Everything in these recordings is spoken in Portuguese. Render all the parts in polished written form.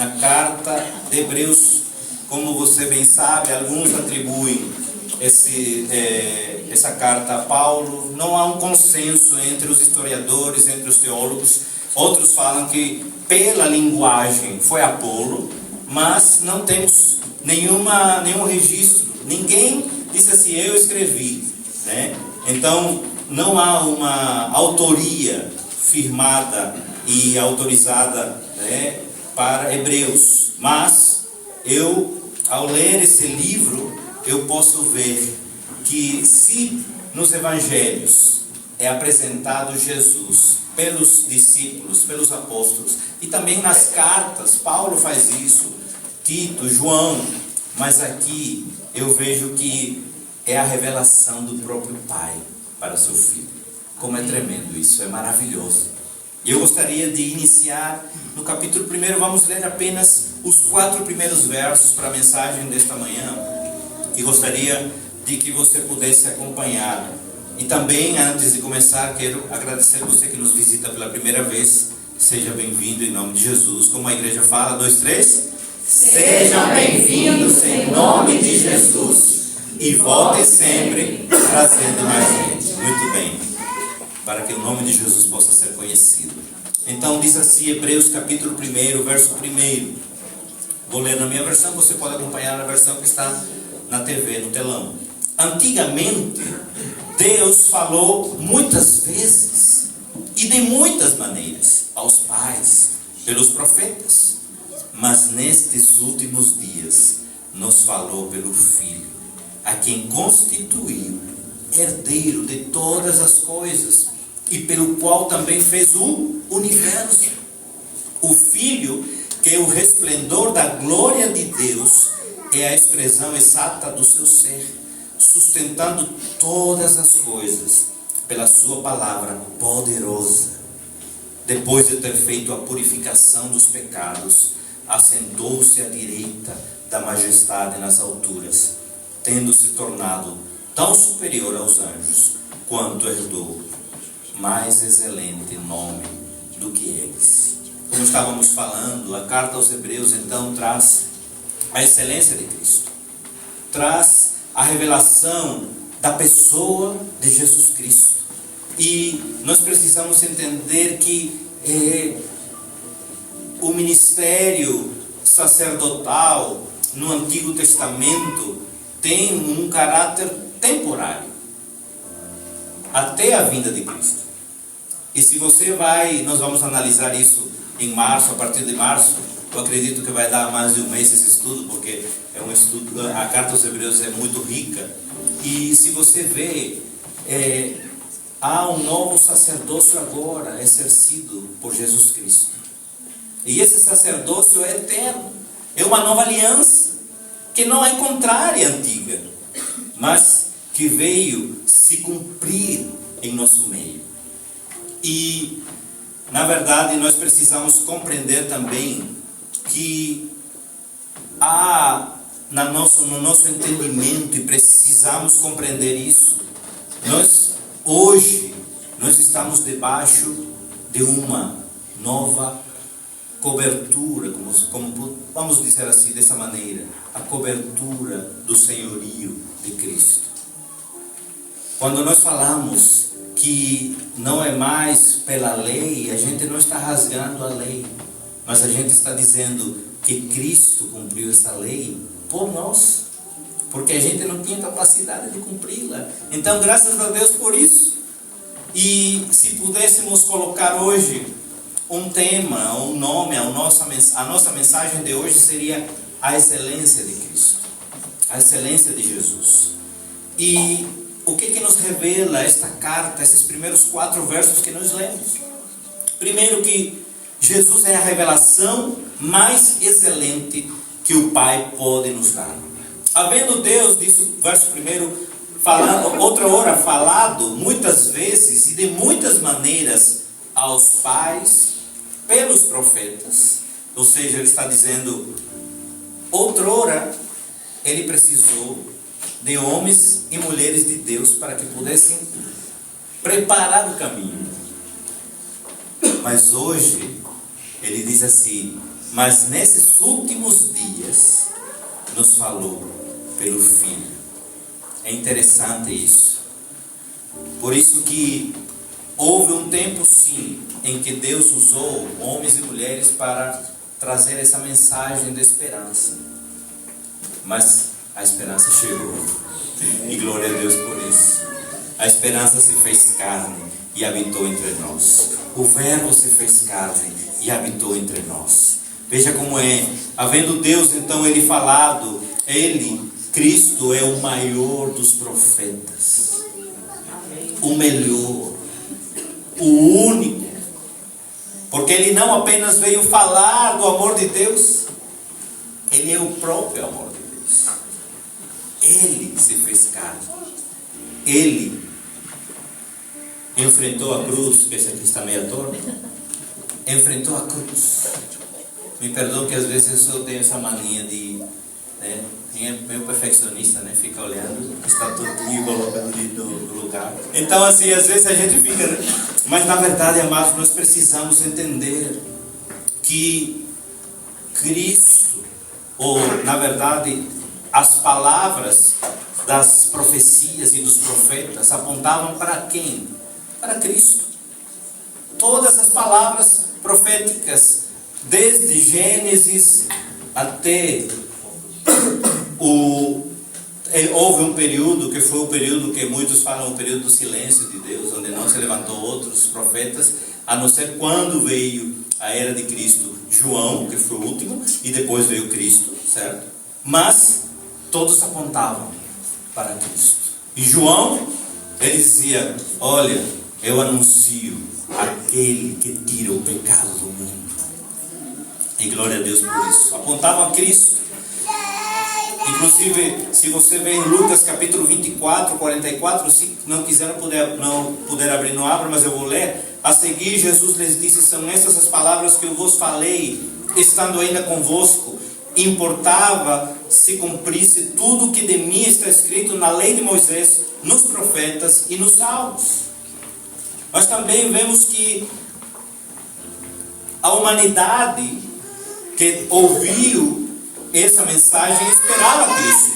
na carta de Hebreus. Como você bem sabe, alguns atribuem essa carta a Paulo. Não há um consenso entre os historiadores, entre os teólogos. Outros falam que pela linguagem foi Apolo, mas não temos nenhum registro. Ninguém disse assim, eu escrevi, né? Então não há uma autoria firmada e autorizada, né, para Hebreus. Mas ao ler esse livro, eu posso ver que se nos evangelhos é apresentado Jesus pelos discípulos, pelos apóstolos, e também nas cartas, Paulo faz isso, Tito, João, mas aqui eu vejo que é a revelação do próprio Pai para seu Filho. Como é tremendo isso, é maravilhoso. E eu gostaria de iniciar no capítulo 1, vamos ler apenas os 4 primeiros versos para a mensagem desta manhã, e gostaria de que você pudesse acompanhar. E também, antes de começar, quero agradecer você que nos visita pela primeira vez. Seja bem-vindo em nome de Jesus. Como a igreja fala, 2, 3. Sejam bem-vindos em nome de Jesus. E voltem sempre trazendo mais gente. Muito bem. Para que o nome de Jesus possa ser conhecido. Então diz assim, Hebreus capítulo 1, verso 1. Vou ler na minha versão, você pode acompanhar na versão que está na TV, no telão. Antigamente, Deus falou muitas vezes e de muitas maneiras aos pais, pelos profetas. Mas nestes últimos dias nos falou pelo Filho, a quem constituiu herdeiro de todas as coisas e pelo qual também fez o universo. O Filho, que é o resplendor da glória de Deus, é a expressão exata do seu ser, sustentando todas as coisas pela sua palavra poderosa. Depois de ter feito a purificação dos pecados, assentou-se à direita da majestade nas alturas, tendo se tornado tão superior aos anjos, quanto herdou mais excelente nome do que eles. Como estávamos falando, a carta aos Hebreus então traz a excelência de Cristo, traz a revelação da pessoa de Jesus Cristo. E nós precisamos entender que o ministério sacerdotal no Antigo Testamento tem um caráter temporário, até a vinda de Cristo. E se você nós vamos analisar isso em março, a partir de março. Eu acredito que vai dar mais de um mês esse estudo, porque é um estudo, a carta aos Hebreus é muito rica. E se você vê, há um novo sacerdócio agora exercido por Jesus Cristo. E esse sacerdócio é eterno, é uma nova aliança, que não é contrária à antiga, mas que veio se cumprir em nosso meio. E, na verdade, nós precisamos compreender também que há no nosso entendimento, e precisamos compreender isso, hoje nós estamos debaixo de uma nova cobertura, como vamos dizer assim, dessa maneira, a cobertura do senhorio de Cristo. Quando nós falamos que não é mais pela lei, a gente não está rasgando a lei, mas a gente está dizendo que Cristo cumpriu essa lei por nós, porque a gente não tinha capacidade de cumpri-la. Então, graças a Deus por isso. E se pudéssemos colocar hoje um tema, um nome, a nossa mensagem de hoje seria a excelência de Cristo, a excelência de Jesus. E o que nos revela esta carta, esses primeiros 4 versos que nós lemos? Primeiro, que Jesus é a revelação mais excelente que o Pai pode nos dar. Havendo Deus, diz o verso 1, outra hora falado muitas vezes e de muitas maneiras aos pais pelos profetas, ou seja, ele está dizendo, outrora ele precisou de homens e mulheres de Deus para que pudessem preparar o caminho. Mas hoje ele diz assim, mas nesses últimos dias nos falou pelo Filho. É interessante isso. Por isso que houve um tempo sim em que Deus usou homens e mulheres para trazer essa mensagem de esperança. Mas a esperança chegou. E glória a Deus por isso. A esperança se fez carne e habitou entre nós. O Verbo se fez carne e habitou entre nós. Veja como é. Havendo Deus então ele falado, ele, Cristo, é o maior dos profetas. O melhor. O único. Porque ele não apenas veio falar do amor de Deus, ele é o próprio amor de Deus. Ele se fez carne. Ele enfrentou a cruz, que esse aqui está meio torto. Enfrentou a cruz. Me perdoe que às vezes eu tenho essa mania de, né, quem é meio perfeccionista, né, fica olhando, está tudo colocando no lugar. Então assim, às vezes a gente fica, né? Mas na verdade, amados, nós precisamos entender que Cristo, ou na verdade, as palavras das profecias e dos profetas apontavam para quem? Para Cristo. Todas as palavras proféticas, desde Gênesis até houve um período que foi o período que muitos falam, o período do silêncio de Deus, onde não se levantou outros profetas, a não ser quando veio a era de Cristo, João, que foi o último, e depois veio Cristo, certo? Mas todos apontavam para Cristo. E João, ele dizia: olha, eu anuncio aquele que tira o pecado do mundo. E glória a Deus por isso. Apontavam a Cristo. Inclusive, se você vê em Lucas capítulo 24, 44, se não puder abrir, não abra, mas eu vou ler. A seguir, Jesus lhes disse: são estas as palavras que eu vos falei, estando ainda convosco. Importava se cumprisse tudo o que de mim está escrito na lei de Moisés, nos profetas e nos salmos. Nós também vemos que a humanidade que ouviu essa mensagem esperava Cristo.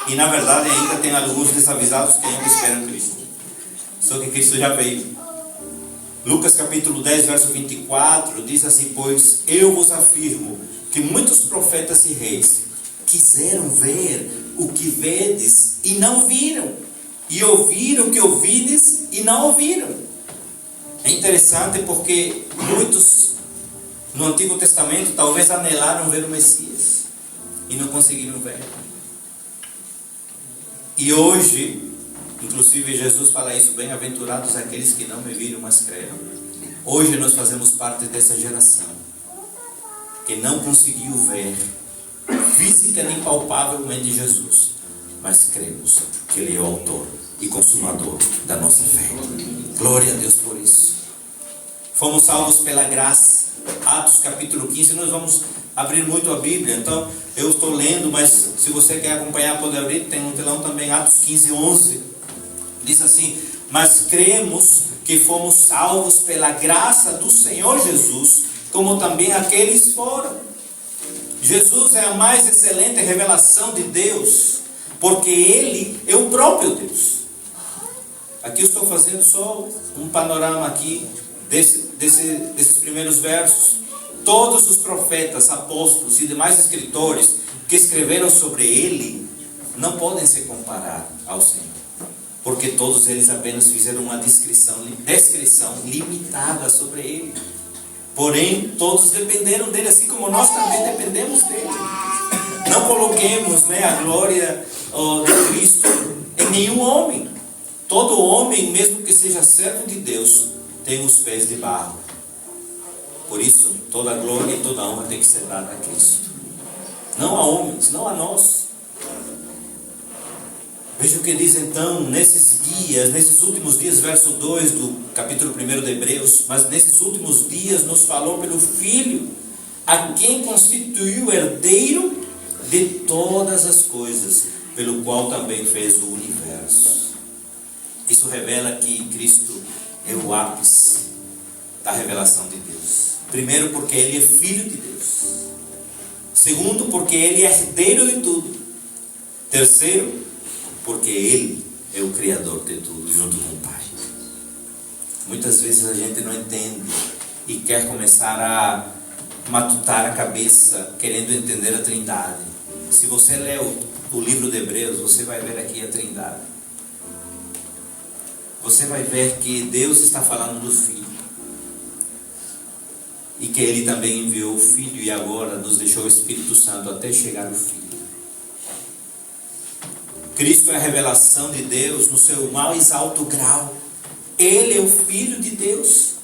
E na verdade ainda tem alguns desavisados que ainda esperam Cristo. Só que Cristo já veio. Lucas capítulo 10, verso 24 diz assim: pois eu vos afirmo que muitos profetas e reis quiseram ver o que vedes e não viram, e ouvir o que ouvides e não ouviram. É interessante porque muitos no Antigo Testamento talvez anelaram ver o Messias e não conseguiram ver. E hoje, inclusive Jesus fala isso: bem-aventurados aqueles que não me viram, mas creram. Hoje nós fazemos parte dessa geração que não conseguiu ver física nem palpavelmente Jesus, mas cremos que Ele é o autor e consumador da nossa fé. Glória a Deus por isso. Fomos salvos pela graça. Atos capítulo 15, nós vamos abrir muito a Bíblia, então eu estou lendo, mas se você quer acompanhar pode abrir, tem um telão também. Atos 15, 11 diz assim: mas cremos que fomos salvos pela graça do Senhor Jesus, como também aqueles foram. Jesus é a mais excelente revelação de Deus, porque Ele é o próprio Deus. Aqui eu estou fazendo só um panorama aqui desses primeiros versos. Todos os profetas, apóstolos e demais escritores que escreveram sobre Ele não podem se comparar ao Senhor, porque todos eles apenas fizeram uma descrição limitada sobre Ele. Porém, todos dependeram dele, assim como nós também dependemos dele. Não coloquemos, a glória de Cristo em nenhum homem. Todo homem, mesmo que seja servo de Deus, tem os pés de barro. Por isso, toda a glória e toda a honra tem que ser dada a Cristo. Não a homens, não a nós. Veja o que diz então, nesses últimos dias, verso 2 do capítulo 1 de Hebreus: mas nesses últimos dias nos falou pelo Filho, a quem constituiu herdeiro de todas as coisas, pelo qual também fez o universo. Isso revela que Cristo é o ápice da revelação de Deus. Primeiro, porque Ele é Filho de Deus. Segundo, porque Ele é herdeiro de tudo. Terceiro, porque Ele é o Criador de tudo, junto com o Pai. Muitas vezes a gente não entende e quer começar a matutar a cabeça, querendo entender a Trindade. Se você ler o livro de Hebreus, você vai ver aqui a Trindade. Você vai ver que Deus está falando do Filho. E que Ele também enviou o Filho e agora nos deixou o Espírito Santo até chegar o Filho. Cristo é a revelação de Deus no seu mais alto grau. Ele é o Filho de Deus.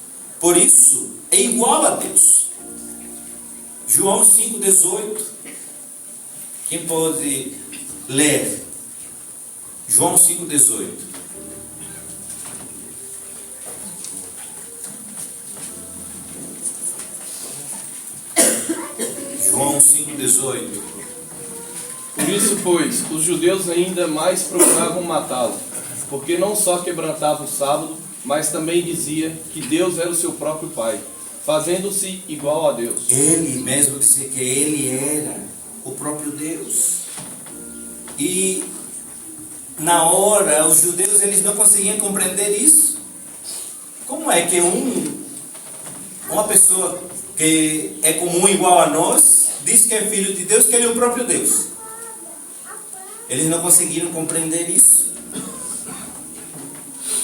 Por isso, é igual a Deus. João 5,18. Quem pode ler? João 5,18. João 5,18. Por isso, pois, os judeus ainda mais procuravam matá-lo, porque não só quebrantava o sábado, mas também dizia que Deus era o seu próprio Pai, fazendo-se igual a Deus. Ele mesmo disse que Ele era o próprio Deus. E na hora, os judeus eles não conseguiam compreender isso. Como é que uma pessoa que é comum igual a nós, diz que é filho de Deus, que Ele é o próprio Deus? Eles não conseguiram compreender isso.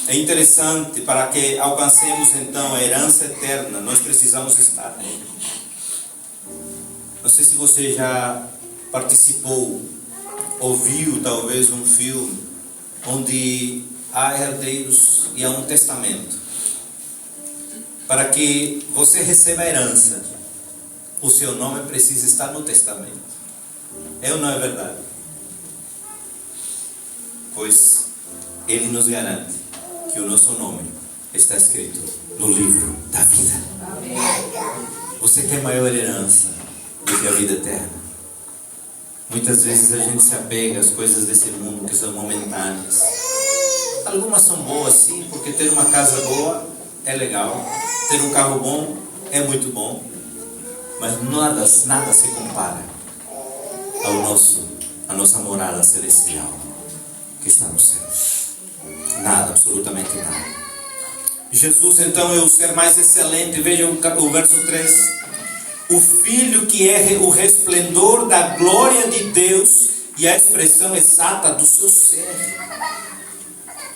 É interessante, para que alcancemos então a herança eterna, nós precisamos estar nele. Não sei se você já participou, ouviu talvez um filme, onde há herdeiros e há um testamento. Para que você receba a herança, o seu nome precisa estar no testamento. É ou não é verdade? Pois Ele nos garante que o nosso nome está escrito no livro da vida. Amém. Você quer maior herança do que a vida eterna? Muitas vezes a gente se apega às coisas desse mundo que são momentâneas. Algumas são boas sim, porque ter uma casa boa é legal, ter um carro bom é muito bom, mas nada se compara à nossa morada celestial que está nos céus. Nada, absolutamente nada. Jesus então é o ser mais excelente. Veja o verso 3. O Filho que é o resplendor da glória de Deus e a expressão exata do seu ser,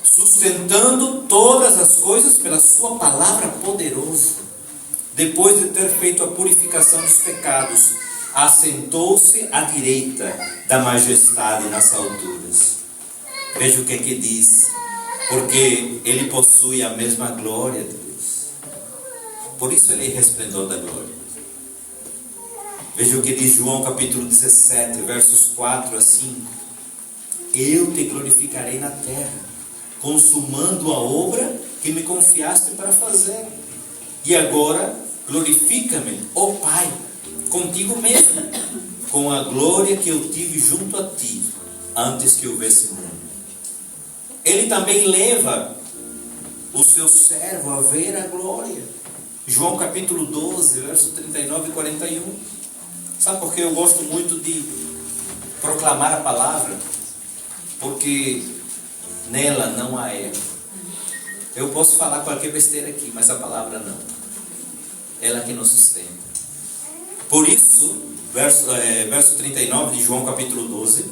sustentando todas as coisas pela sua palavra poderosa. Depois de ter feito a purificação dos pecados, assentou-se à direita da majestade nas alturas. Veja o que diz. Porque Ele possui a mesma glória de Deus. Por isso Ele é resplendor da glória. Veja o que diz João capítulo 17, versos 4 a 5. Eu te glorificarei na terra, consumando a obra que me confiaste para fazer. E agora glorifica-me, ó Pai, contigo mesmo, com a glória que eu tive junto a ti, antes que houvesse mundo. Ele também leva o seu servo a ver a glória. João capítulo 12, verso 39 e 41. Sabe por que eu gosto muito de proclamar a palavra? Porque nela não há erro. Eu posso falar qualquer besteira aqui, mas a palavra não. Ela que nos sustenta. Por isso, verso 39 de João capítulo 12,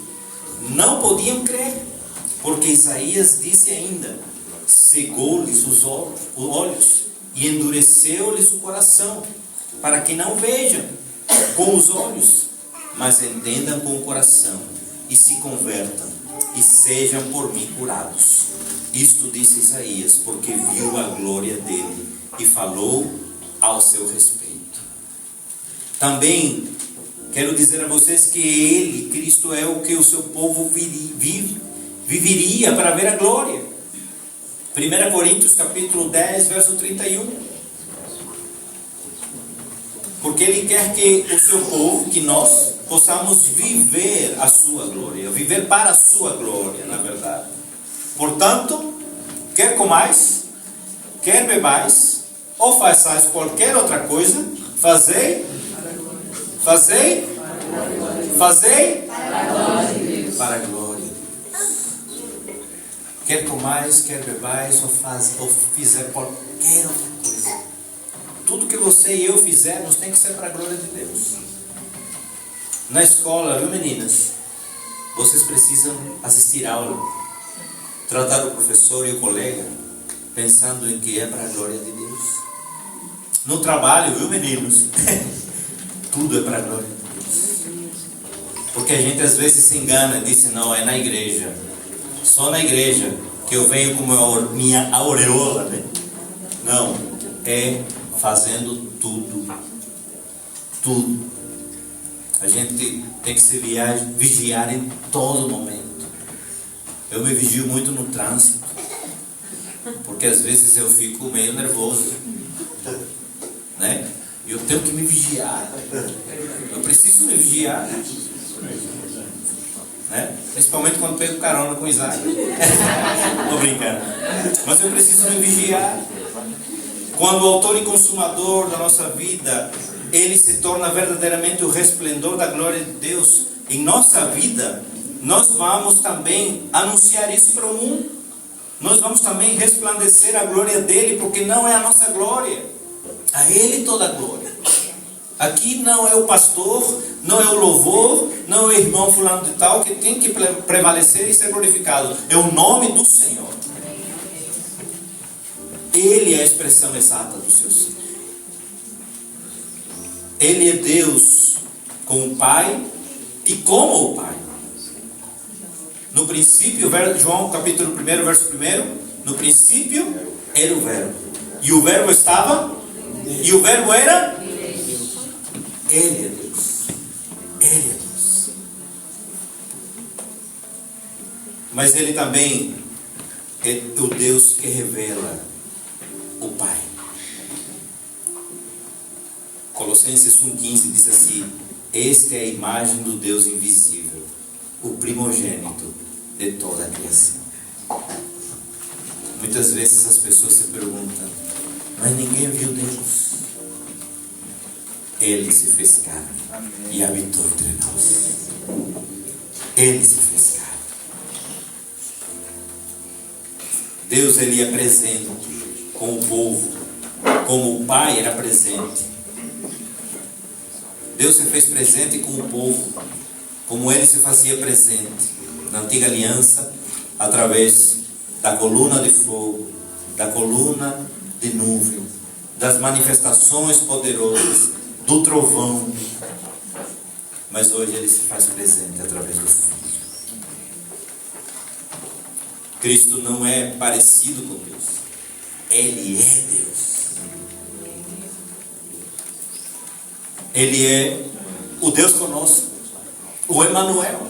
não podiam crer. Porque Isaías disse ainda: cegou-lhes os olhos e endureceu-lhes o coração, para que não vejam com os olhos, mas entendam com o coração, e se convertam, e sejam por mim curados. Isto disse Isaías, porque viu a glória dele, e falou ao seu respeito. Também quero dizer a vocês que Ele, Cristo, é o que o seu povo viveria para ver a glória. 1 Coríntios capítulo 10, verso 31. Porque Ele quer que o seu povo, que nós, possamos viver a sua glória, viver para a sua glória, na verdade. Portanto, quer comais, quer bebais, ou façais qualquer outra coisa, Fazei para a glória de Deus. Quer comais, quer bebais, ou fizer qualquer outra coisa. Tudo que você e eu fizermos tem que ser para a glória de Deus. Na escola, viu, meninas? Vocês precisam assistir a aula, tratar o professor e o colega, pensando em que é para a glória de Deus. No trabalho, viu, meninos? Tudo é para a glória de Deus. Porque a gente às vezes se engana e diz, não, é na igreja. Só na igreja que eu venho com minha aureola, né? Não, é fazendo tudo. Tudo. A gente tem que se vigiar em todo momento. Eu me vigio muito no trânsito, porque às vezes eu fico meio nervoso, né? Eu tenho que me vigiar. Eu preciso me vigiar, né? Principalmente quando pego carona com Isaac. Tô brincando. Mas eu preciso me vigiar. Quando o autor e consumador da nossa vida, ele se torna verdadeiramente o resplendor da glória de Deus em nossa vida, nós vamos também anunciar isso para o mundo. Nós vamos também resplandecer a glória dele, porque não é a nossa glória, a ele toda a glória. Aqui não é o pastor, não é o louvor, não é o irmão fulano de tal que tem que prevalecer e ser glorificado. É o nome do Senhor. Ele é a expressão exata do seu ser. Ele é Deus com o Pai e como o Pai. No princípio, João capítulo 1, verso 1, no princípio era o Verbo. E o Verbo estava, e o Verbo era? Ele é Deus. Ele é Deus. Mas Ele também é o Deus que revela o Pai. Colossenses 1,15 diz assim: esta é a imagem do Deus invisível, o primogênito de toda a criação. Muitas vezes as pessoas se perguntam, mas ninguém viu Deus. Ele se fez carne e habitou entre nós. Ele se fez carne. Deus, ele é presente com o povo, como o Pai era presente. Deus se fez presente com o povo, como ele se fazia presente na antiga aliança, através da coluna de fogo, da coluna de nuvem, das manifestações poderosas, do trovão. Mas hoje ele se faz presente através do Filho. Cristo não é parecido com Deus, ele é Deus. Ele é o Deus conosco, o Emanuel.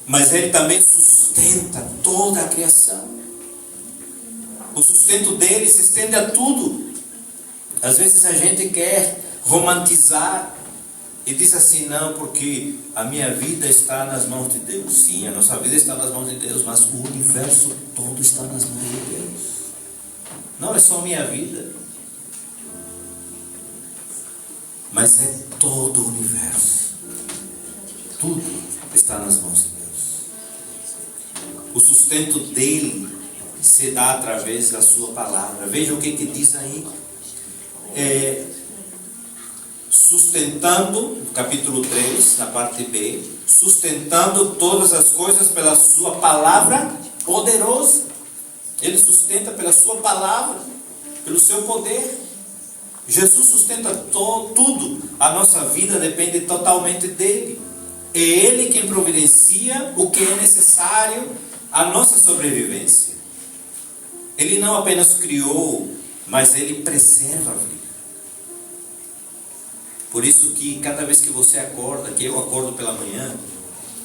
Mas ele também sustenta toda a criação. O sustento dele se estende a tudo. Às vezes a gente quer romantizar e diz assim, não, porque a minha vida está nas mãos de Deus. Sim, a nossa vida está nas mãos de Deus, mas o universo todo está nas mãos de Deus. Não é só a minha vida, mas é todo o universo. Tudo está nas mãos de Deus. O sustento dele se dá através da sua palavra. Veja o que diz aí. Sustentando, capítulo 3, na parte B, sustentando todas as coisas pela sua palavra poderosa. Ele sustenta pela sua palavra, pelo seu poder. Jesus sustenta tudo. A nossa vida depende totalmente dele. É ele quem providencia o que é necessário à nossa sobrevivência. Ele não apenas criou, mas ele preserva a vida. Por isso que cada vez que você acorda, que eu acordo pela manhã,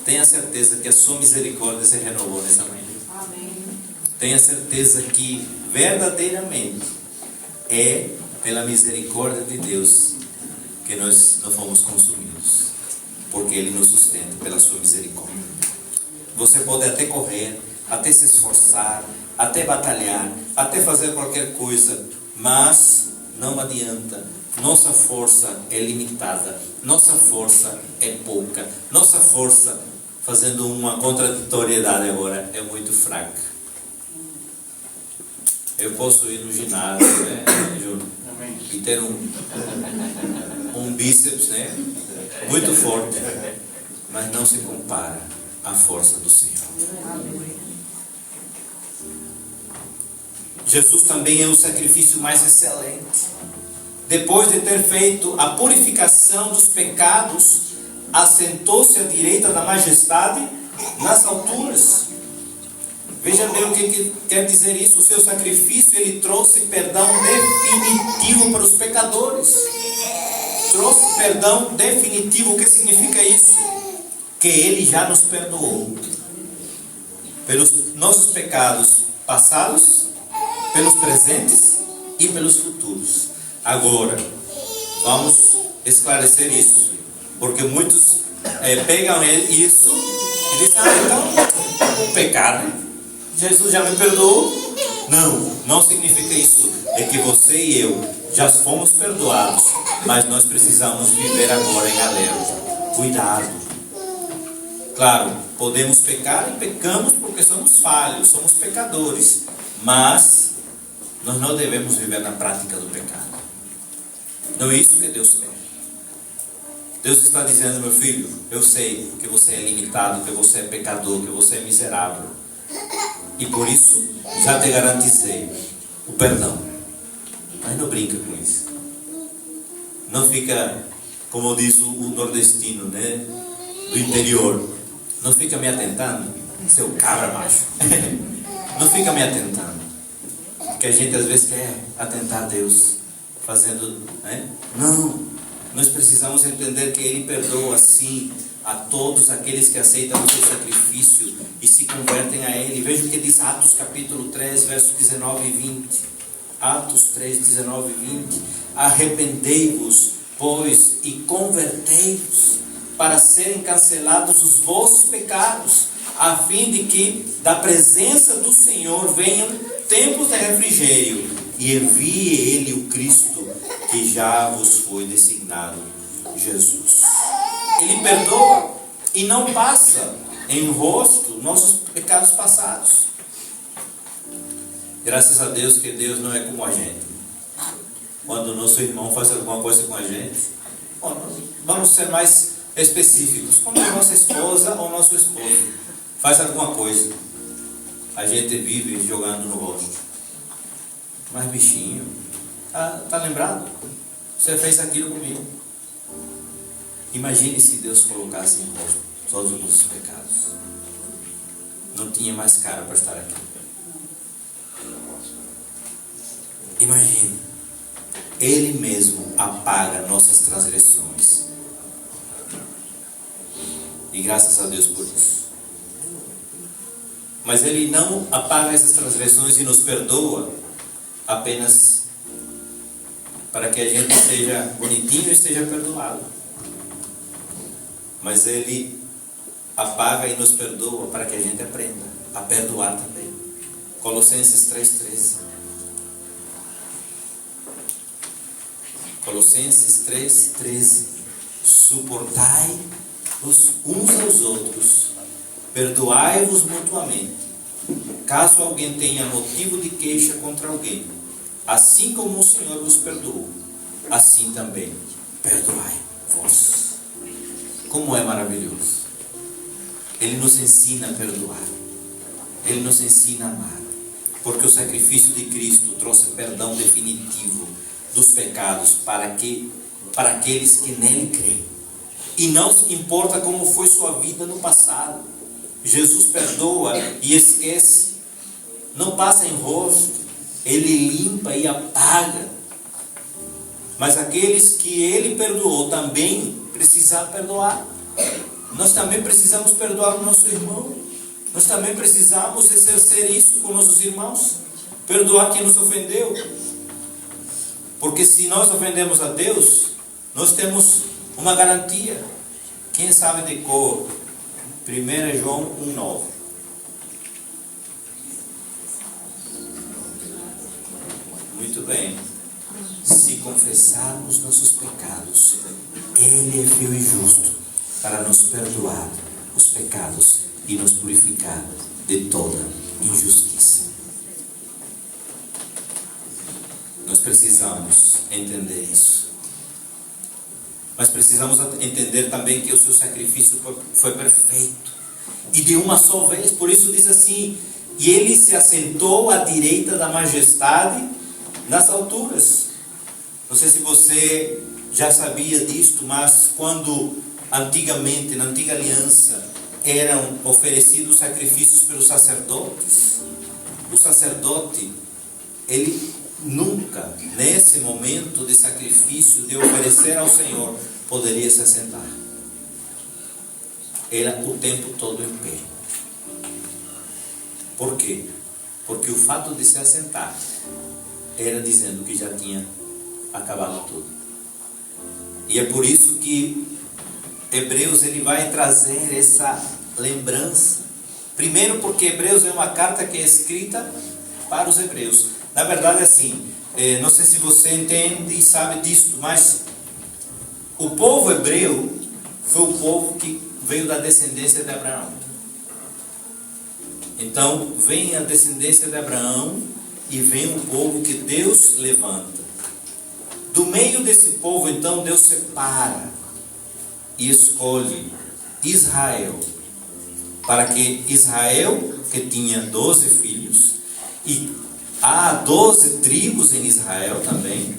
tenha certeza que a sua misericórdia se renovou nessa manhã. Amém. Tenha certeza que verdadeiramente é pela misericórdia de Deus que nós não fomos consumidos, porque Ele nos sustenta pela sua misericórdia. Você pode até correr, até se esforçar, até batalhar, até fazer qualquer coisa, mas não adianta. Nossa força é limitada, nossa força é pouca, nossa força, fazendo uma contraditoriedade agora, é muito fraca. Eu posso ir no ginásio, né, Júnior? E ter um bíceps, né, muito forte, mas não se compara à força do Senhor. Jesus também é o sacrifício mais excelente. Depois de ter feito a purificação dos pecados, assentou-se à direita da majestade nas alturas. Veja bem o que quer dizer isso. O seu sacrifício, ele trouxe perdão definitivo para os pecadores. Trouxe perdão definitivo. O que significa isso? Que ele já nos perdoou pelos nossos pecados passados, pelos presentes e pelos futuros. Agora, vamos esclarecer isso, porque muitos pegam isso e dizem: então o pecado, Jesus já me perdoou. Não significa isso. É que você e eu já fomos perdoados, mas nós precisamos viver agora em alerta. Cuidado. Claro, podemos pecar e pecamos porque somos falhos, somos pecadores, mas nós não devemos viver na prática do pecado. Não é isso que Deus quer. Deus está dizendo: meu filho, eu sei que você é limitado, que você é pecador, que você é miserável, e por isso já te garantizei o perdão. Mas não brinca com isso. Não fica, como diz o nordestino, né, do interior, não fica me atentando, seu cabra macho. Não fica me atentando, porque a gente às vezes quer atentar a Deus fazendo, né? Não, nós precisamos entender que Ele perdoa sim a todos aqueles que aceitam o seu sacrifício e se convertem a Ele. Veja o que diz Atos capítulo 3, versos 19 e 20. Atos 3, 19 e 20. Arrependei-vos, pois, e convertei-vos, para serem cancelados os vossos pecados, a fim de que da presença do Senhor venham tempos de refrigério, e envie Ele o Cristo, que já vos foi designado, Jesus. Ele perdoa e não passa em rosto nossos pecados passados. Graças a Deus que Deus não é como a gente. Quando o nosso irmão faz alguma coisa com a gente, vamos ser mais específicos. Quando a nossa esposa ou nosso esposo faz alguma coisa, a gente vive jogando no rosto. Mas bichinho, tá lembrado? Você fez aquilo comigo. Imagine se Deus colocasse em rosto todos os nossos pecados. Não tinha mais cara para estar aqui. Imagine, Ele mesmo apaga nossas transgressões. E graças a Deus por isso. Mas Ele não apaga essas transgressões e nos perdoa apenas para que a gente seja bonitinho e seja perdoado. Mas Ele apaga e nos perdoa para que a gente aprenda a perdoar também. Colossenses 3,13. Colossenses 3,13. Suportai-vos uns aos outros, perdoai-vos mutuamente, caso alguém tenha motivo de queixa contra alguém. Assim como o Senhor vos perdoou, assim também perdoai-vos. Como é maravilhoso! Ele nos ensina a perdoar, Ele nos ensina a amar, porque o sacrifício de Cristo trouxe perdão definitivo dos pecados para aqueles que nele creem. E não importa como foi sua vida no passado, Jesus perdoa e esquece, não passa em rosto, Ele limpa e apaga. Mas aqueles que Ele perdoou também precisam perdoar. Nós também precisamos perdoar o nosso irmão. Nós também precisamos exercer isso com nossos irmãos, perdoar quem nos ofendeu. Porque se nós ofendemos a Deus, nós temos uma garantia. Quem sabe de cor 1 João 1,9. bem. Se confessarmos nossos pecados, Ele é fiel e justo para nos perdoar os pecados e nos purificar de toda injustiça. Nós precisamos entender isso. Mas precisamos entender também que o seu sacrifício foi perfeito e de uma só vez. Por isso diz assim: e ele se assentou à direita da majestade nas alturas. Não sei se você já sabia disto, mas quando antigamente, na antiga aliança, eram oferecidos sacrifícios pelos sacerdotes, o sacerdote, ele nunca, nesse momento de sacrifício, de oferecer ao Senhor, poderia se assentar. Era o tempo todo em pé. Por quê? Porque o fato de se assentar era dizendo que já tinha acabado tudo. E é por isso que Hebreus ele vai trazer essa lembrança. Primeiro porque Hebreus é uma carta que é escrita para os hebreus. Na verdade, assim, não sei se você entende e sabe disso, mas o povo hebreu foi o povo que veio da descendência de Abraão. Então, vem a descendência de Abraão e vem um povo que Deus levanta. Do meio desse povo, então, Deus separa e escolhe Israel, para que Israel, que tinha 12 filhos, e há 12 tribos em Israel também.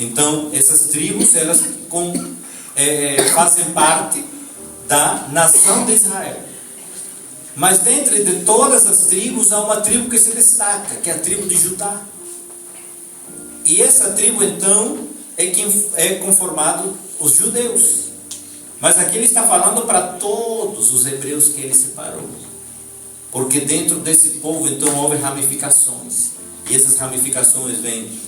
Então, essas tribos, elas fazem parte da nação de Israel. Mas dentro de todas as tribos, há uma tribo que se destaca, que é a tribo de Judá. E essa tribo, então, é quem é conformado os judeus. Mas aqui ele está falando para todos os hebreus que ele separou. Porque dentro desse povo, então, houve ramificações. E essas ramificações vêm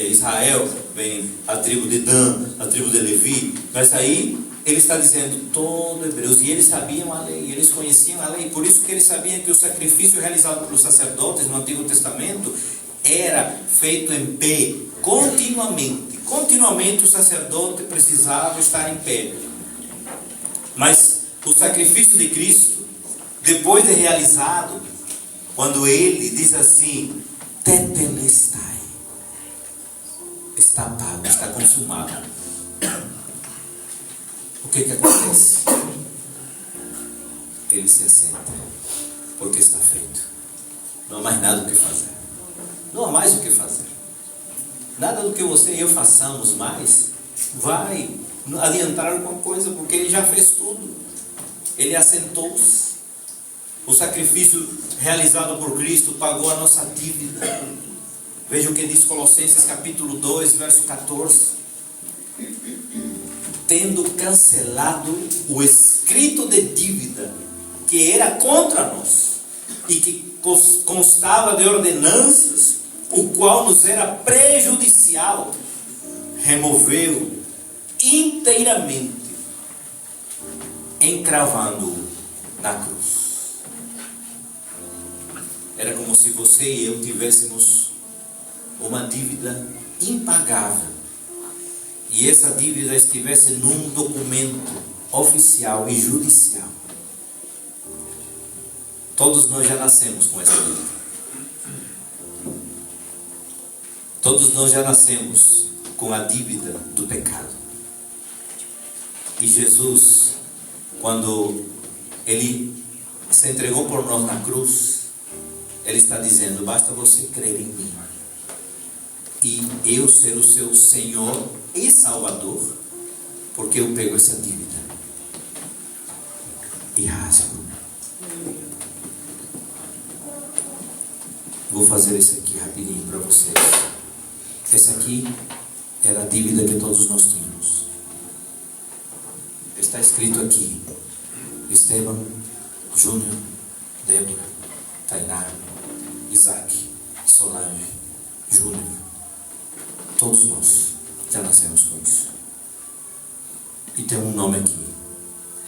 Israel, vem a tribo de Dan, a tribo de Levi. Mas aí ele está dizendo todo hebreus. E eles sabiam a lei, eles conheciam a lei. Por isso que eles sabiam que o sacrifício realizado pelos sacerdotes no Antigo Testamento era feito em pé, continuamente. Continuamente o sacerdote precisava estar em pé. Mas o sacrifício de Cristo, depois de realizado, quando ele diz assim: tetelestai, está pago, está consumado. O que acontece? Ele se assenta, porque está feito. Não há mais nada o que fazer. Não há mais o que fazer. Nada do que você e eu façamos mais vai adiantar alguma coisa, porque ele já fez tudo. Ele assentou-se. O sacrifício realizado por Cristo pagou a nossa dívida. Veja o que diz Colossenses capítulo 2, verso 14. Tendo cancelado o escrito de dívida que era contra nós e que constava de ordenanças, o qual nos era prejudicial, removeu inteiramente, encravando-o na cruz. Era como se você e eu tivéssemos uma dívida impagável, e essa dívida estivesse num documento oficial e judicial. Todos nós já nascemos com essa dívida. Todos nós já nascemos com a dívida do pecado. E Jesus, quando Ele se entregou por nós na cruz, Ele está dizendo: basta você crer em mim, e eu ser o seu Senhor e Salvador, porque eu pego essa dívida e rasgo. Vou fazer isso aqui rapidinho para vocês. Essa aqui era a dívida que todos nós tínhamos. Está escrito aqui: Esteban, Júnior, Débora, Tainá, Isaac, Solange, Júnior. Todos nós já nascemos com isso. E tem um nome aqui: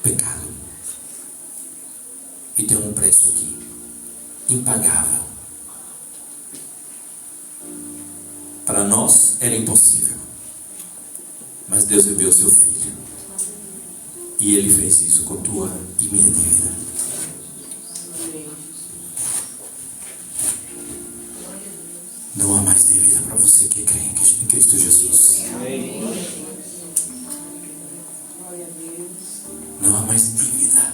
pecado. E tem um preço aqui: impagável. Para nós era impossível, mas Deus enviou seu Filho, e Ele fez isso com tua e minha dívida. Não há mais dívida para você que crê em Cristo Jesus. Não há mais dívida.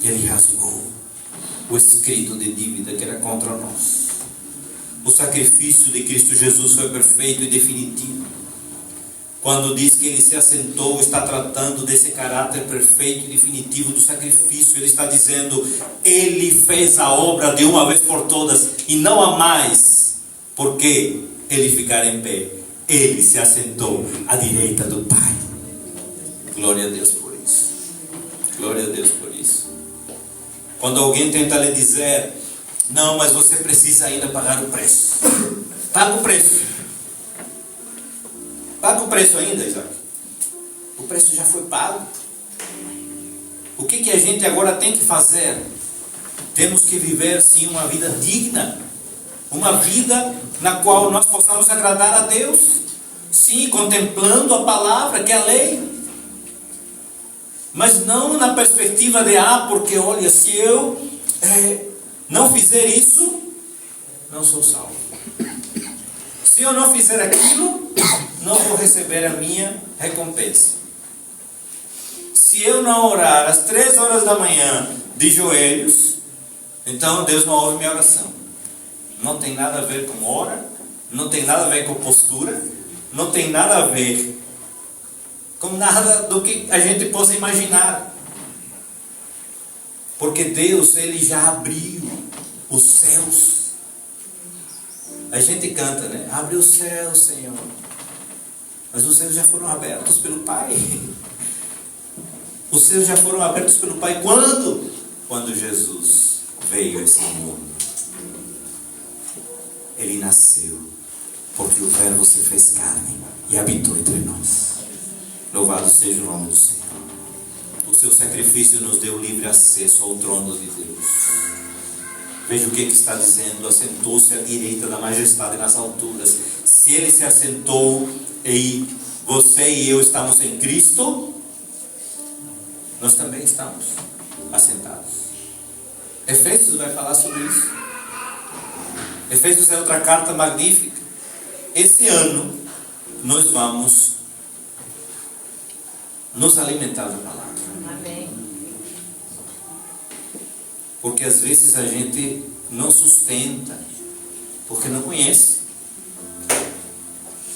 Ele rasgou o escrito de dívida que era contra nós. O sacrifício de Cristo Jesus foi perfeito e definitivo. Quando diz que Ele se assentou, está tratando desse caráter perfeito e definitivo do sacrifício. Ele está dizendo, Ele fez a obra de uma vez por todas, e não há mais por que Ele ficar em pé. Ele se assentou à direita do Pai. Glória a Deus por isso. Glória a Deus por isso. Quando alguém tenta lhe dizer, não, mas você precisa ainda pagar o preço. Paga o preço. Paga o preço ainda, Isaac. O preço já foi pago. O que a gente agora tem que fazer? Temos que viver sim uma vida digna. Uma vida na qual nós possamos agradar a Deus. Sim, contemplando a palavra, que é a lei. Mas não na perspectiva de, porque olha, se eu não fizer isso, não sou salvo. Se eu não fizer aquilo, não vou receber a minha recompensa. Se eu não orar às 3 horas da manhã de joelhos, então Deus não ouve minha oração. Não tem nada a ver com hora, não tem nada a ver com postura, não tem nada a ver com nada do que a gente possa imaginar. Porque Deus, Ele já abriu os céus. A gente canta, né? Abre o céu, Senhor. Mas os céus já foram abertos pelo Pai. Os céus já foram abertos pelo Pai. Quando? Quando Jesus veio a esse mundo. Ele nasceu. Porque o Verbo se fez carne e habitou entre nós. Louvado seja o nome do Senhor. O seu sacrifício nos deu livre acesso ao trono de Deus. Veja o que está dizendo. Assentou-se à direita da majestade nas alturas. Se Ele se assentou e você e eu estamos em Cristo, nós também estamos assentados. Efésios vai falar sobre isso. Efésios é outra carta magnífica. Esse ano nós vamos nos alimentar da palavra. Amém. Porque às vezes a gente não sustenta, porque não conhece.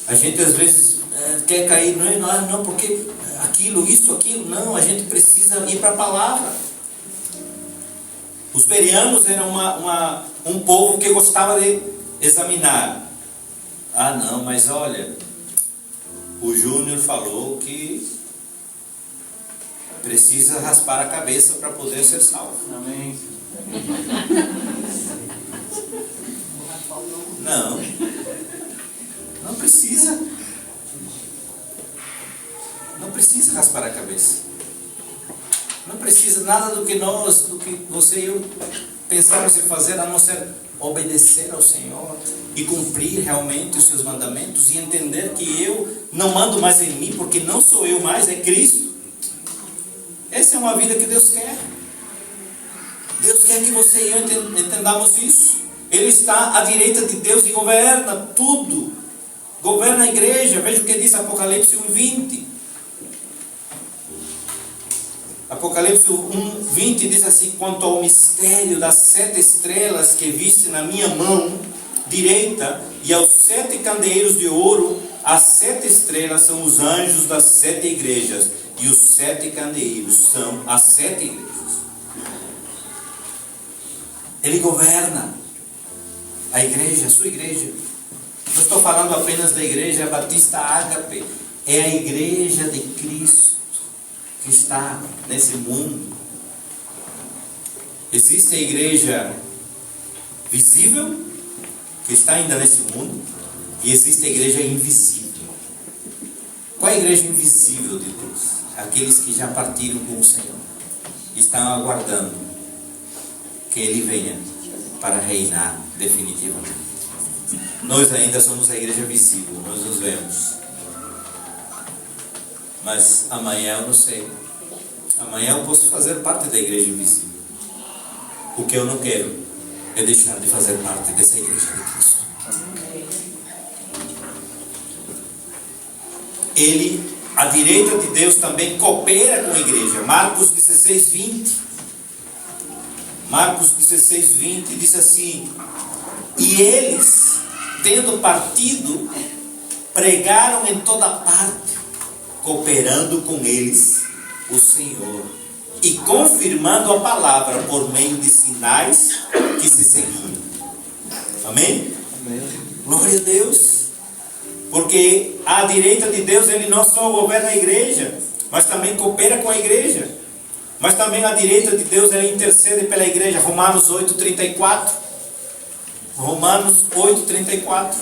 A gente às vezes quer cair, não, porque aquilo, não, a gente precisa ir para a palavra. Os bereanos eram um povo que gostava de examinar. Não, mas olha, o Júnior falou que precisa raspar a cabeça para poder ser salvo. Amém. Não precisa. Não precisa raspar a cabeça. Não precisa nada do que você e eu pensamos em fazer, a não ser obedecer ao Senhor e cumprir realmente os seus mandamentos e entender que eu não mando mais em mim, porque não sou eu mais, é Cristo. Essa é uma vida que Deus quer. Deus quer que você e eu entendamos isso. Ele está à direita de Deus e governa tudo. Governa a igreja. Veja o que diz Apocalipse 1:20. Apocalipse 1:20 diz assim: quanto ao mistério das 7 estrelas que viste na minha mão direita e aos 7 candeeiros de ouro, as 7 estrelas são os anjos das 7 igrejas e os 7 candeeiros são as 7 igrejas. Ele governa a igreja, a sua igreja. Não estou falando apenas da igreja Batista Ágape, é a igreja de Cristo que está nesse mundo. Existe a igreja visível, que está ainda nesse mundo, e existe a igreja invisível. Qual é a igreja invisível de Deus? Aqueles que já partiram com o Senhor, estão aguardando que Ele venha para reinar definitivamente. Nós ainda somos a igreja visível, nós nos vemos. Mas amanhã eu não sei. Amanhã eu posso fazer parte da igreja invisível. O que eu não quero é deixar de fazer parte dessa igreja de Cristo. Ele, à direita de Deus, também coopera com a igreja. Marcos 16, 20. Marcos 16, 20 diz assim: e eles, tendo partido, pregaram em toda parte, cooperando com eles o Senhor e confirmando a palavra por meio de sinais que se seguiam. Amém? Amém. Glória a Deus. Porque à direita de Deus, Ele não só governa a igreja, mas também coopera com a igreja. Mas também à direita de Deus, Ele intercede pela igreja. Romanos 8:34. Romanos 8:34.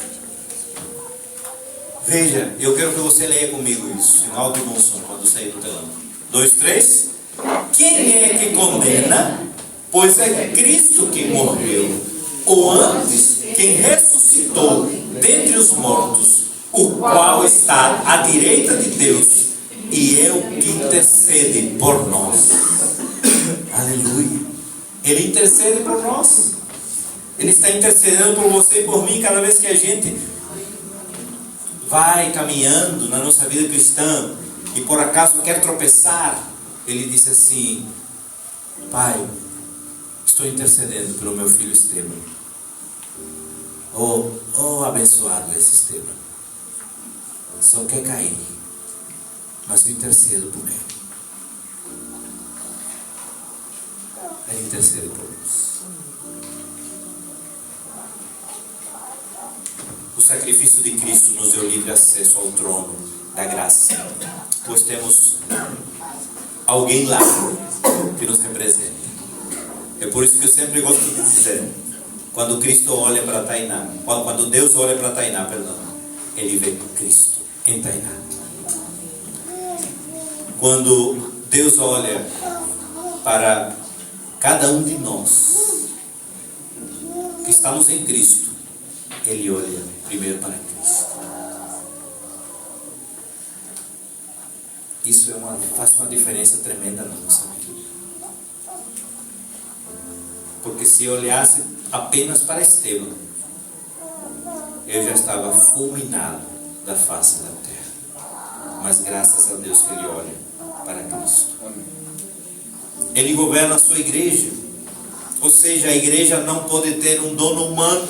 Veja, eu quero que você leia comigo isso, em alto e bom som, quando sair do telão. 2, 3. Quem é que condena? Pois é Cristo quem morreu, ou antes, quem ressuscitou dentre os mortos, o qual está à direita de Deus, e é o que intercede por nós. Aleluia. Ele intercede por nós. Ele está intercedendo por você e por mim cada vez que a gente vai caminhando na nossa vida cristã e por acaso quer tropeçar. Ele disse assim: Pai, estou intercedendo pelo meu filho Esteban. Oh, abençoado esse Esteban. Só quer cair, mas eu intercedo por ele. Ele intercede por nós. O sacrifício de Cristo nos deu livre acesso ao trono da graça, pois temos alguém lá que nos representa. É por isso que eu sempre gosto de dizer, quando Cristo olha para Tainá, quando Deus olha para Tainá, Ele vê Cristo em Tainá. Quando Deus olha para cada um de nós que estamos em Cristo, Ele olha primeiro para Cristo. Isso faz uma diferença tremenda na nossa vida. Porque se eu olhasse apenas para Esteban, eu já estava fulminado da face da terra. Mas graças a Deus que Ele olha para Cristo. Ele governa a sua igreja. Ou seja, a igreja não pode ter um dono humano.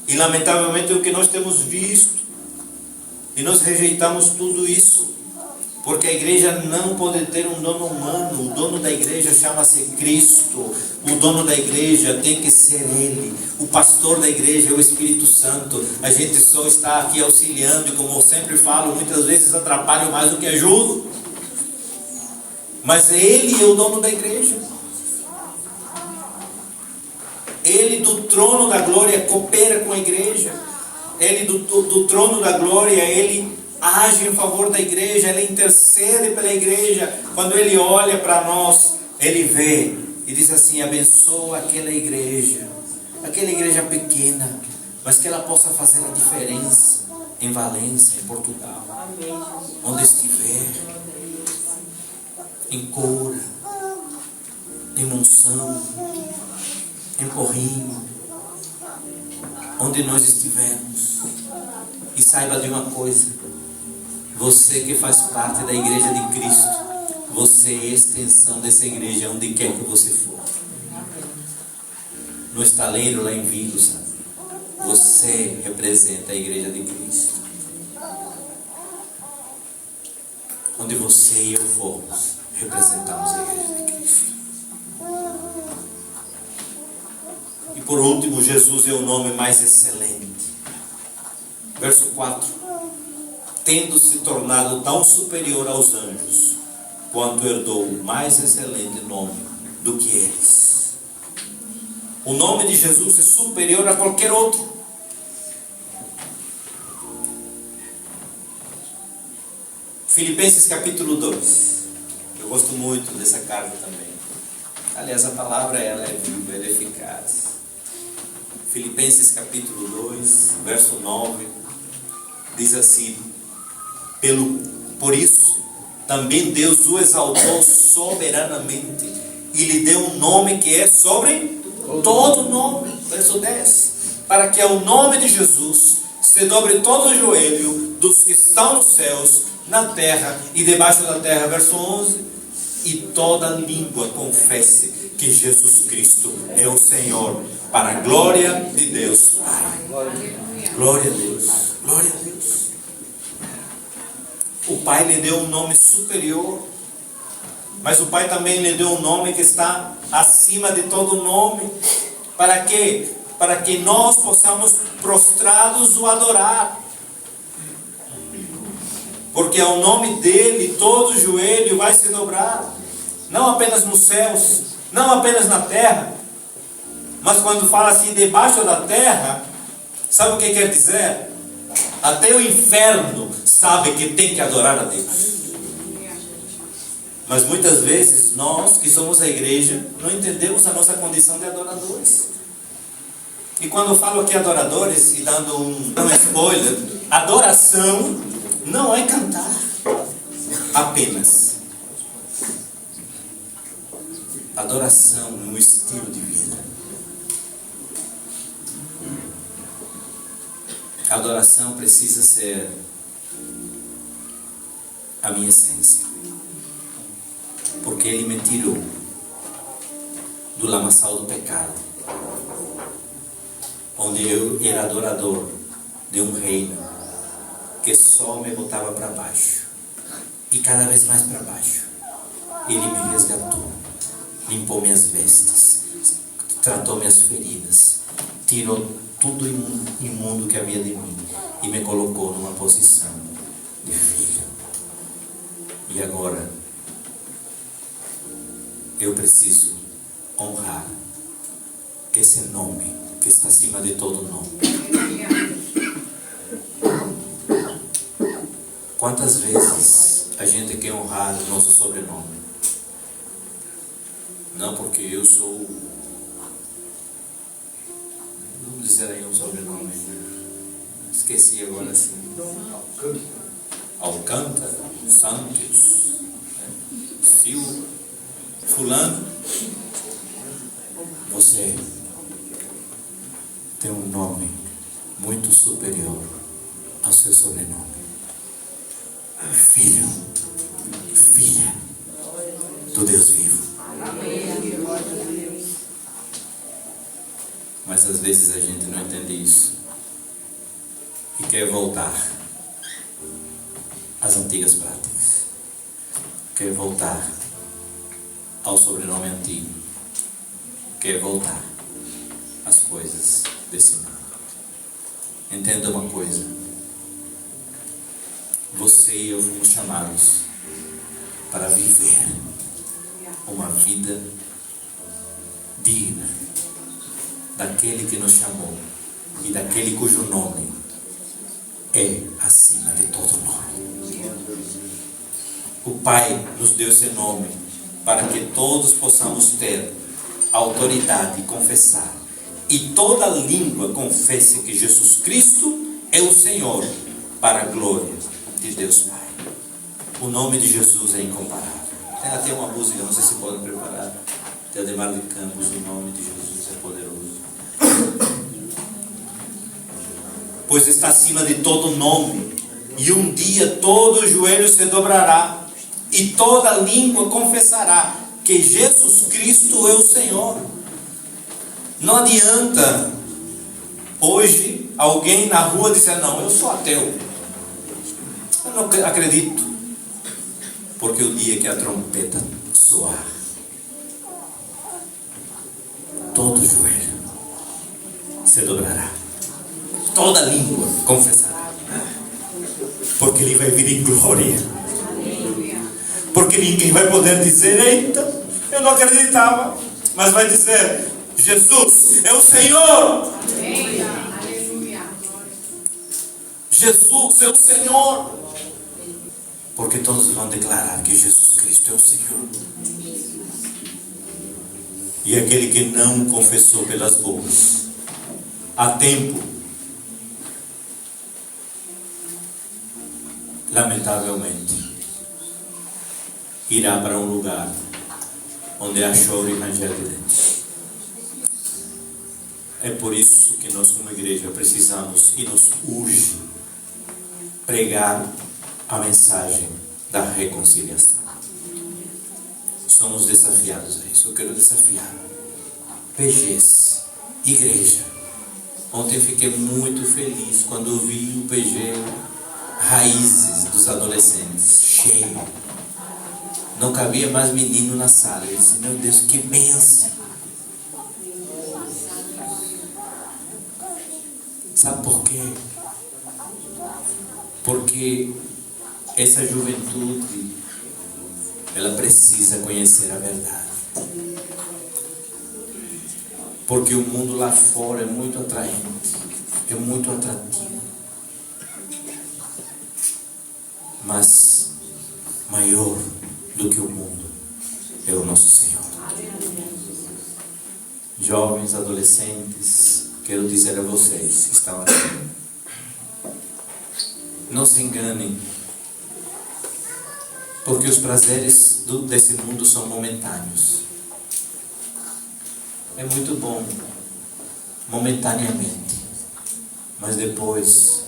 E lamentavelmente é o que nós temos visto. E nós rejeitamos tudo isso. Porque a igreja não pode ter um dono humano. O dono da igreja chama-se Cristo. O dono da igreja tem que ser Ele. O pastor da igreja é o Espírito Santo. A gente só está aqui auxiliando. E como eu sempre falo, muitas vezes atrapalho mais do que ajudo. Mas Ele é o dono da igreja. Ele do trono da glória coopera com a igreja. Ele do trono da glória, Ele age em favor da igreja. Ele intercede pela igreja. Quando Ele olha para nós, Ele vê e diz assim: abençoa aquela igreja pequena, mas que ela possa fazer a diferença em Valência, em Portugal. Amém. Onde estiver, em Coura, em Monção, em Porrinho, onde nós estivermos. E saiba de uma coisa: você que faz parte da igreja de Cristo, você é extensão dessa igreja onde quer que você for. No estaleiro lá em Vigos, você representa a igreja de Cristo. Onde você e eu formos, representamos a igreja de Cristo. E por último, Jesus é o nome mais excelente. Verso 4: tendo se tornado tão superior aos anjos, quanto herdou o mais excelente nome do que eles. O nome de Jesus é superior a qualquer outro. Filipenses capítulo 2. Eu gosto muito dessa carta também. Aliás, a palavra ela é viva, ela é eficaz. Filipenses capítulo 2, verso 9, diz assim: por isso, também Deus o exaltou soberanamente e lhe deu um nome que é sobre todo nome. Verso 10: para que ao nome de Jesus se dobre todo o joelho dos que estão nos céus, na terra e debaixo da terra. Verso 11: e toda língua confesse que Jesus Cristo é o Senhor, para a glória de Deus Pai. Glória a Deus, glória a Deus. O Pai lhe deu um nome superior, mas o Pai também lhe deu um nome que está acima de todo nome. Para quê? Para que nós possamos prostrados o adorar. Porque ao nome dele todo joelho vai se dobrar, não apenas nos céus, não apenas na terra, mas quando fala assim debaixo da terra, sabe o que quer dizer? Até o inferno sabe que tem que adorar a Deus. Mas muitas vezes nós que somos a igreja não entendemos a nossa condição de adoradores. E quando eu falo aqui adoradores, e dando um spoiler, adoração não é cantar apenas. Adoração é um estilo de vida. A adoração precisa ser a minha essência. Porque Ele me tirou do lamaçal do pecado, onde eu era adorador de um reino que só me botava para baixo, e cada vez mais para baixo. Ele me resgatou, limpou minhas vestes, tratou minhas feridas, tirou tudo imundo que havia de mim e me colocou numa posição de filho. E agora eu preciso honrar esse nome que está acima de todo nome. Quantas vezes a gente quer honrar o nosso sobrenome? Não porque eu sou, vamos dizer aí um sobrenome, esqueci agora assim, Alcântara, Santos, Silva, fulano. Você tem um nome muito superior ao seu sobrenome. Filho, filha do Deus vivo. Mas às vezes a gente não entende isso e quer voltar às antigas práticas, quer voltar ao sobrenome antigo, quer voltar às coisas desse mundo. Entenda uma coisa: você e eu fomos chamados para viver uma vida digna daquele que nos chamou e daquele cujo nome é acima de todo nome. O Pai nos deu esse nome para que todos possamos ter autoridade e confessar, e toda língua confesse que Jesus Cristo é o Senhor, para a glória de Deus Pai. O nome de Jesus é incomparável. Tem até uma música, não sei se podem preparar, de Ademar de Campos: o nome de Jesus é poderoso. Pois está acima de todo nome, e um dia todo joelho se dobrará, e toda língua confessará que Jesus Cristo é o Senhor. Não adianta hoje alguém na rua dizer: não, eu sou ateu, eu não acredito. Porque o dia que a trompeta soar, todo joelho se dobrará, toda língua confessará, porque Ele vai vir em glória. Porque ninguém vai poder dizer: eita, eu não acreditava, mas vai dizer: Jesus é o Senhor. Jesus é o Senhor. Porque todos vão declarar que Jesus Cristo é o Senhor. E aquele que não confessou pelas bocas a tempo, lamentavelmente, irá para um lugar onde há choro e ranger de dentes. É por isso que nós, como igreja, precisamos e nos urge pregar a mensagem da reconciliação. Somos desafiados a isso. Eu quero desafiar PGs, igreja. Ontem fiquei muito feliz quando vi o PG Raízes dos adolescentes cheio. Não cabia mais menino na sala. Eu disse, meu Deus, que bênção. Sabe por quê? Porque essa juventude, ela precisa conhecer a verdade. Porque o mundo lá fora é muito atraente, é muito atrativo. Mas maior do que o mundo é o nosso Senhor. Jovens, adolescentes, quero dizer a vocês que estão aqui, não se enganem, porque os prazeres desse mundo são momentâneos. É muito bom, momentaneamente, mas depois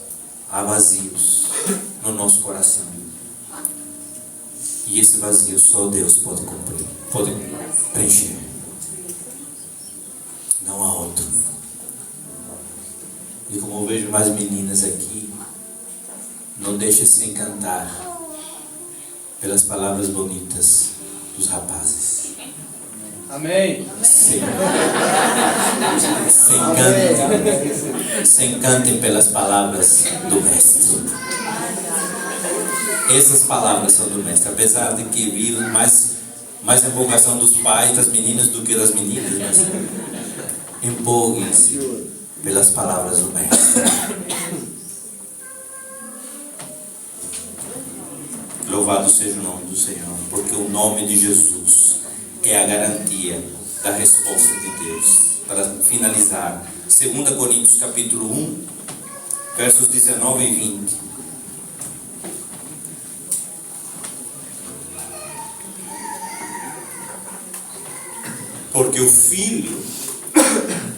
há vazios no nosso coração. E esse vazio só Deus pode cumprir, pode preencher. Não há outro. E como eu vejo mais meninas aqui, não deixe se encantar pelas palavras bonitas dos rapazes. Amém. Se encantem pelas palavras do Mestre. Essas palavras são do Mestre. Apesar de que vi mais empolgação dos pais das meninas do que das meninas, mas empolguem-se pelas palavras do Mestre. Louvado seja o nome do Senhor, porque o nome de Jesus é a garantia da resposta de Deus. Para finalizar, 2 Coríntios capítulo 1, versos 19 e 20. Porque o Filho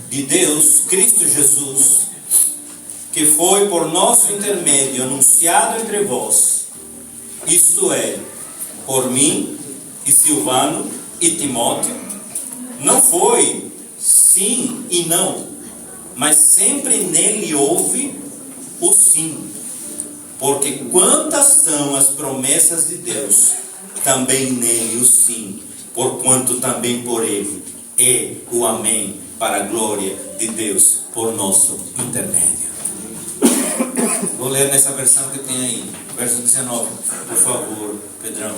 de Deus, Cristo Jesus, que foi por nosso intermédio anunciado entre vós, isto é, por mim e Silvano e Timóteo, não foi sim e não, mas sempre nele houve o sim. Porque quantas são as promessas de Deus, também nele o sim, porquanto também por ele é o amém, para a glória de Deus por nosso intermédio. Vou ler nessa versão que tem aí, verso 19, por favor, Pedrão.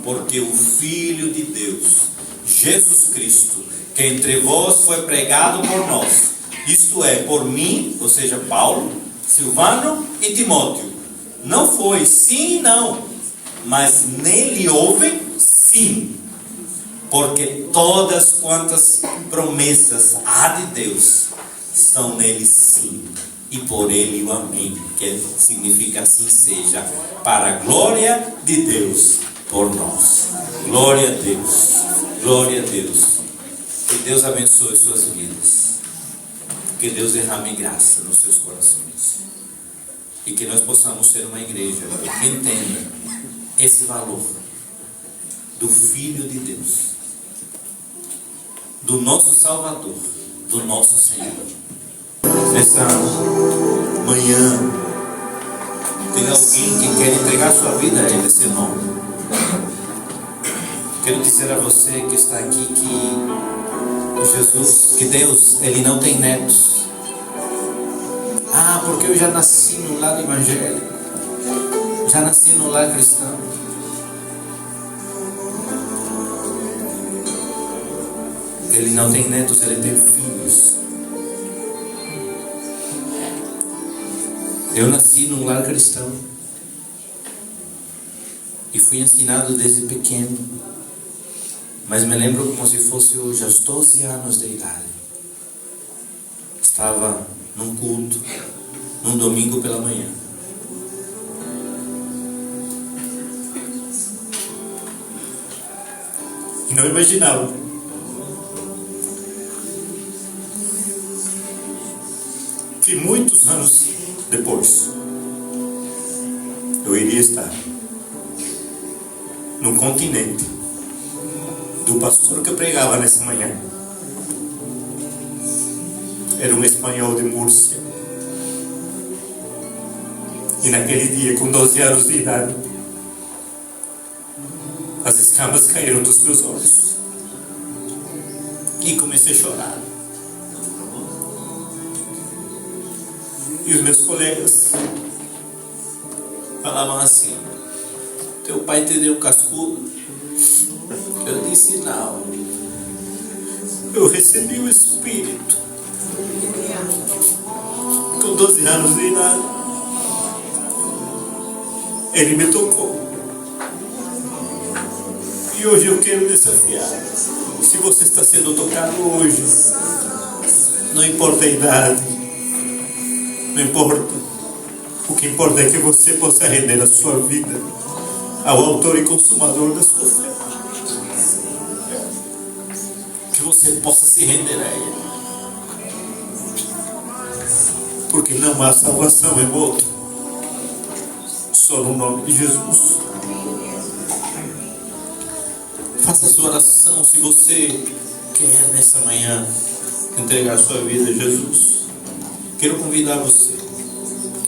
Porque o Filho de Deus, Jesus Cristo, que entre vós foi pregado por nós, isto é, por mim, ou seja, Paulo, Silvano e Timóteo, não foi sim e não, mas nele houve sim. Porque todas quantas promessas há de Deus estão nele sim, e por ele o amém, que significa assim seja, para a glória de Deus por nós. Glória a Deus, glória a Deus. Que Deus abençoe suas vidas, que Deus derrame graça nos seus corações, e que nós possamos ser uma igreja que entenda esse valor do Filho de Deus, do nosso Salvador, do nosso Senhor. Nessa manhã, tem alguém que quer entregar sua vida a Ele, esse nome. Quero dizer a você que está aqui que Jesus, que Deus, Ele não tem netos. Ah, porque eu já nasci no lar evangélico, já nasci no lar cristão. Ele não tem netos, ele tem filhos. Eu nasci num lar cristão e fui ensinado desde pequeno, mas me lembro como se fosse hoje, aos 12 anos de idade. estava num culto, num domingo pela manhã. E não imaginava que muitos anos depois eu iria estar no continente do pastor que eu pregava nessa manhã. Era um espanhol de Múrcia. E naquele dia, com 12 anos de idade, as escamas caíram dos meus olhos. E comecei a chorar. E os meus colegas falavam assim: teu pai te deu cascudo? Eu disse: não. Eu recebi o Espírito com 12 anos de idade. Ele me tocou. E hoje eu quero desafiar. Se você está sendo tocado hoje, não importa a idade, não importa. O que importa é que você possa render a sua vida ao autor e consumador da sua fé. Que você possa se render a Ele. Porque não há salvação em outro, só no nome de Jesus. Faça a sua oração se você quer nessa manhã entregar sua vida a Jesus. Quero convidar você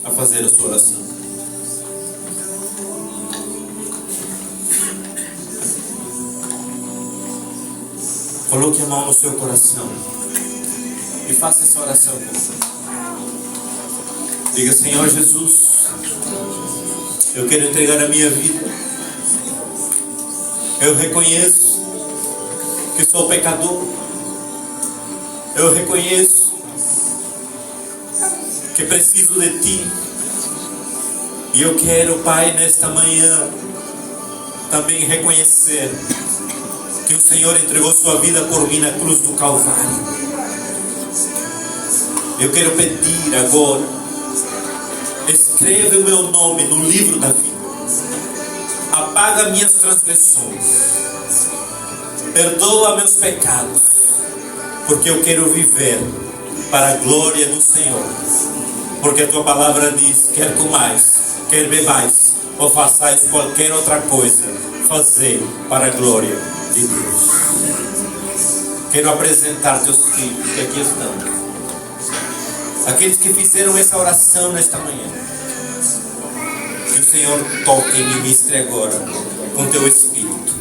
a fazer a sua oração. Coloque a mão no seu coração e faça essa oração comigo. Diga: Senhor Jesus, eu quero entregar a minha vida. Eu reconheço que sou pecador. Eu reconheço que preciso de Ti. E eu quero, Pai, nesta manhã também reconhecer que o Senhor entregou sua vida por mim na cruz do Calvário. Eu quero pedir agora: escreve o meu nome no livro da vida. Apaga minhas transgressões. Perdoa meus pecados. Porque eu quero viver para a glória do Senhor. Porque a Tua palavra diz: quer comais, quer bebais, ou façais qualquer outra coisa, fazer para a glória de Deus. Quero apresentar Teus filhos que aqui estão. Aqueles que fizeram essa oração nesta manhã. Que o Senhor toque e ministre agora com Teu Espírito.